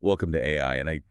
Welcome to AI. And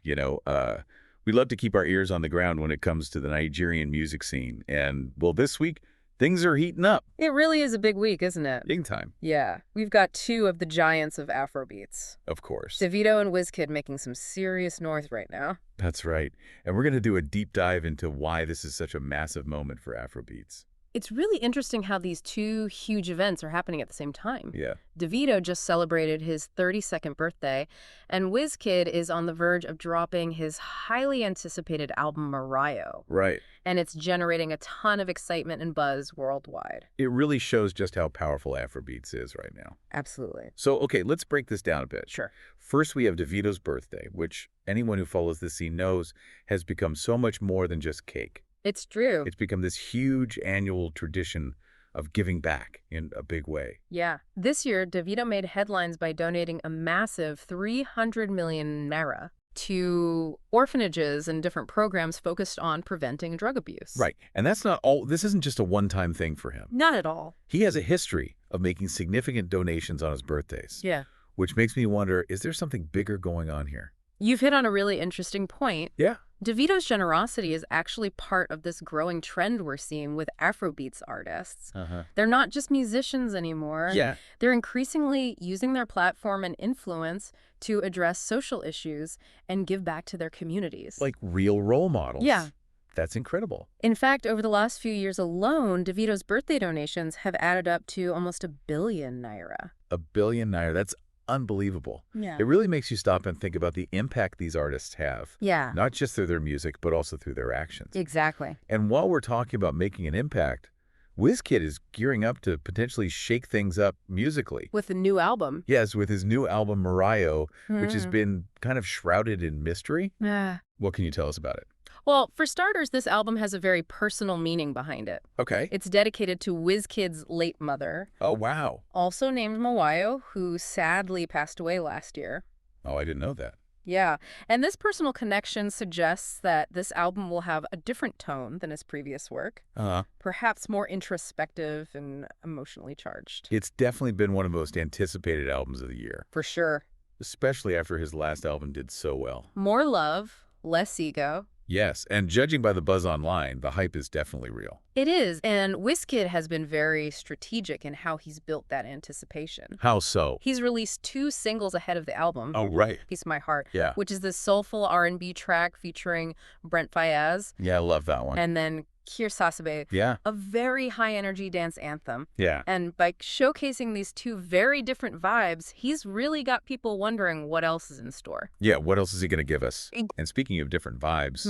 we love to keep our ears on the ground when it comes to the Nigerian music scene. And well, this week, things are heating up It really is a big week, isn't it? big time, Yeah, we've got two of the giants of Afrobeats. of course. Davido and Wizkid making some serious noise right now. That's right. And we're going to do a deep dive into why this is such a massive moment for Afrobeats. It's really interesting how these two huge events are happening at the same time. Yeah. Davido just celebrated his 32nd birthday, and Wizkid is on the verge of dropping his highly anticipated album Morayo, Right. and it's generating a ton of excitement and buzz worldwide. It really shows just how powerful Afrobeats is right now. Absolutely. So, okay, let's break this down a bit. Sure. First, we have Davido's birthday, which anyone who follows the scene knows has become so much more than just cake. It's true. It's become this huge annual tradition of giving back in a big way. Yeah. This year, Davido made headlines by donating a massive 300 million naira to orphanages and different programs focused on preventing drug abuse. Right. And that's not all. This isn't just a one-time thing for him. Not at all. He has a history of making significant donations on his birthdays, Yeah. which makes me wonder, is there something bigger going on here? You've hit on a really interesting point. Yeah. Davido's generosity is actually part of this growing trend we're seeing with Afrobeats artists. Uh-huh. They're not just musicians anymore. Yeah. They're increasingly using their platform and influence to address social issues and give back to their communities. Like real role models. Yeah. That's incredible. In fact, over the last few years alone, Davido's birthday donations have added up to almost 1 billion naira. 1 billion naira. That's unbelievable. Yeah. It really makes you stop and think about the impact these artists have, Yeah, not just through their music, but also through their actions. exactly. And while we're talking about making an impact, Wizkid is gearing up to potentially shake things up musically. With the new album. Yes, with his new album, Morayo, which has Mhm. been kind of shrouded in mystery. Yeah. What can you tell us about it? Well, for starters, this album has a very personal meaning behind it. Okay. It's dedicated to Wizkid's late mother, Oh, wow. also named Morayo, who sadly passed away last year. Oh, I didn't know that. Yeah, and this personal connection suggests that this album will have a different tone than his previous work, Uh-huh. perhaps more introspective and emotionally charged. It's definitely been one of the most anticipated albums of the year, For sure. especially after his last album did so well. More love, less ego. Yes, and judging by the buzz online, the hype is definitely real. It is, and Wizkid has been very strategic in how he's built that anticipation. How so? He's released 2 singles ahead of the album. Oh, right. Piece of My Heart, Yeah. which is this soulful R&B track featuring Brent Faiyaz, Yeah, I love that one. and then Kir Sasabe, Yeah. a very high-energy dance anthem. Yeah. And by showcasing these two very different vibes, he's really got people wondering what else is in store. Yeah, what else is he going to give us? And speaking of different vibes,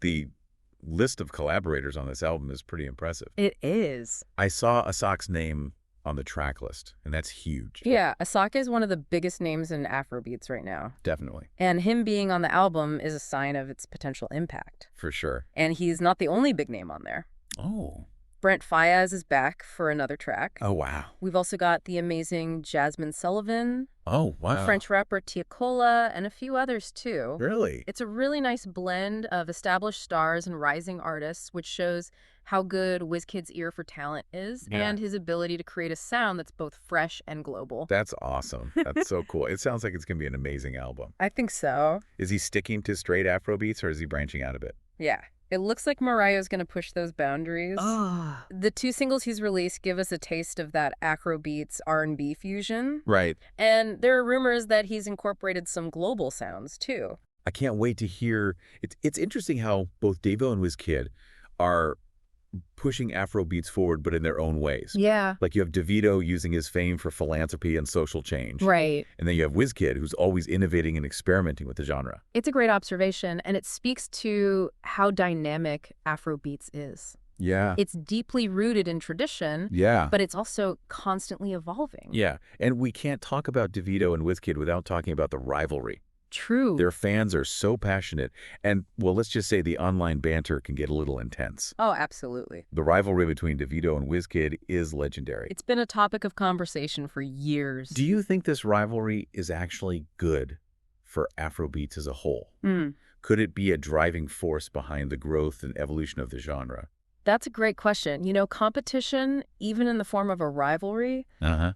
the list of collaborators on this album is pretty impressive. It is. I saw Asak's name on the track list, and that's huge. Yeah, Asaka is one of the biggest names in Afrobeats right now. Definitely. And him being on the album is a sign of its potential impact. For sure. And he's not the only big name on there. Oh. Brent Faiyaz is back for another track. Oh, wow. We've also got the amazing Jasmine Sullivan, Oh, wow. French rapper Tia Cola, and a few others too. Really? It's a really nice blend of established stars and rising artists, which shows how good Wizkid's ear for talent is Yeah. and his ability to create a sound that's both fresh and global. That's awesome. That's so cool. It sounds like it's going to be an amazing album. I think so. Is he sticking to straight Afrobeats, or is he branching out a bit? Yeah. It looks like Morayo's going to push those boundaries. Ah. The 2 singles he's released give us a taste of that Afrobeats R&B fusion. Right. And there are rumors that he's incorporated some global sounds, too. I can't wait to hear. It's interesting how both Davido and Wizkid are pushing Afrobeats forward, but in their own ways. Yeah. Like you have Davido using his fame for philanthropy and social change. Right. And then you have Wizkid, who's always innovating and experimenting with the genre. It's a great observation, and it speaks to how dynamic Afrobeats is. Yeah. It's deeply rooted in tradition, Yeah. but it's also constantly evolving. Yeah. And we can't talk about Davido and Wizkid without talking about the rivalry. True. Their fans are so passionate. And, well, let's just say the online banter can get a little intense. Oh, absolutely. The rivalry between Davido and Wizkid is legendary. It's been a topic of conversation for years. Do you think this rivalry is actually good for Afrobeats as a whole? Could it be a driving force behind the growth and evolution of the genre? That's a great question. You know, competition, even in the form of a rivalry,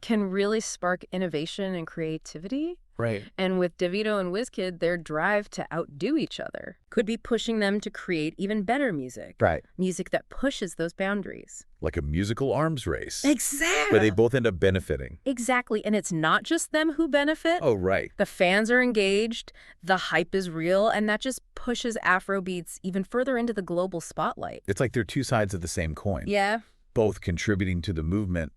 can really spark innovation and creativity. Right. And with Davido and Wizkid, their drive to outdo each other could be pushing them to create even better music. Right. Music that pushes those boundaries. Like a musical arms race. Exactly. Where they both end up benefiting. Exactly. And it's not just them who benefit. Oh, right. The fans are engaged, the hype is real, and that just pushes Afrobeats even further into the global spotlight. It's like they're two sides of the same coin. Yeah. Both contributing to the movement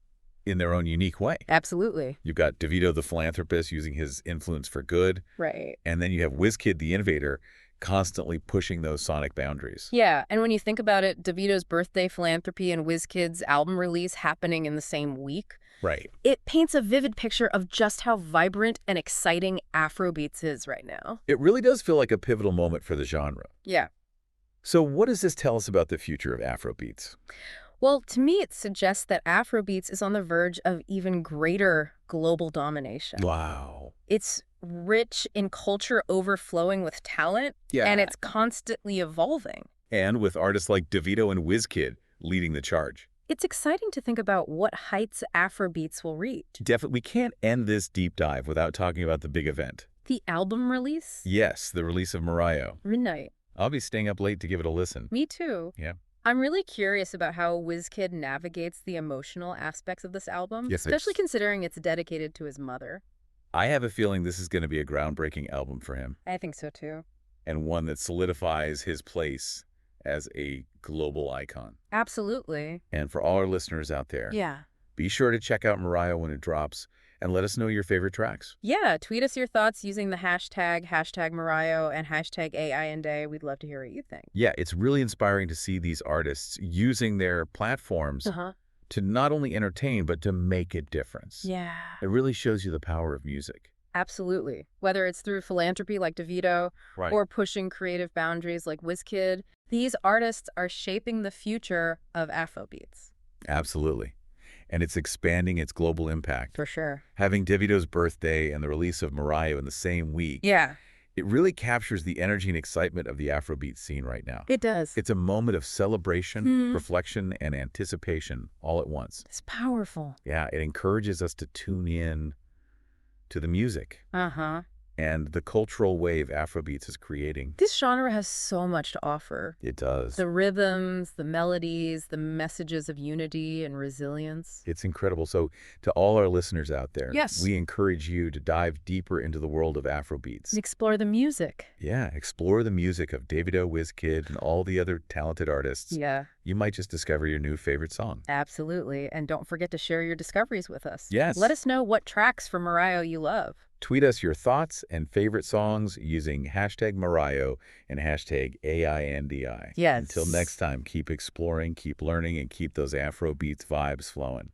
in their own unique way. Absolutely. You've got Davido the philanthropist using his influence for good. Right. And then you have Wizkid the innovator constantly pushing those sonic boundaries. Yeah, and when you think about it, Davido's birthday philanthropy and Wizkid's album release happening in the same week, Right. it paints a vivid picture of just how vibrant and exciting Afrobeats is right now. It really does feel like a pivotal moment for the genre. Yeah. So what does this tell us about the future of Afrobeats? Well, to me, it suggests that Afrobeats is on the verge of even greater global domination. Wow. It's rich in culture overflowing with talent, Yeah. and it's constantly evolving. And with artists like Davido and Wizkid leading the charge. It's exciting to think about what heights Afrobeats will reach. Definitely, we can't end this deep dive without talking about the big event. The album release? Yes, the release of Morayo. Midnight. I'll be staying up late to give it a listen. Me too. Yeah. I'm really curious about how Wizkid navigates the emotional aspects of this album, Yes, especially considering it's dedicated to his mother. I have a feeling this is going to be a groundbreaking album for him, I think so too. and one that solidifies his place as a global icon. Absolutely. And for all our listeners out there, Yeah. be sure to check out Morayo when it drops and let us know your favorite tracks. Yeah, tweet us your thoughts using the hashtag Morayo, and hashtag AINDay. We'd love to hear what you think. Yeah, it's really inspiring to see these artists using their platforms to not only entertain, but to make a difference. Yeah. It really shows you the power of music. Absolutely. Whether it's through philanthropy like Davido Right. or pushing creative boundaries like Wizkid, these artists are shaping the future of Afrobeats. Absolutely. And it's expanding its global impact. For sure. Having Davido's birthday and the release of Morayo in the same week, Yeah, it really captures the energy and excitement of the Afrobeat scene right now. it does. It's a moment of celebration, reflection, and anticipation all at once. It's powerful. Yeah, it encourages us to tune in to the music Uh-huh. and the cultural wave Afrobeats is creating. This genre has so much to offer. It does. The rhythms, the melodies, the messages of unity and resilience. It's incredible. So to all our listeners out there, Yes. we encourage you to dive deeper into the world of Afrobeats. And explore the music. Yeah, explore the music of Davido, Wizkid, and all the other talented artists. Yeah, You might just discover your new favorite song. absolutely. And don't forget to share your discoveries with us. Yes. Let us know what tracks from Morayo you love. Tweet us your thoughts and favorite songs using hashtag Morayo and hashtag AINDI. Yes. Until next time, keep exploring, keep learning, and keep those Afrobeats vibes flowing.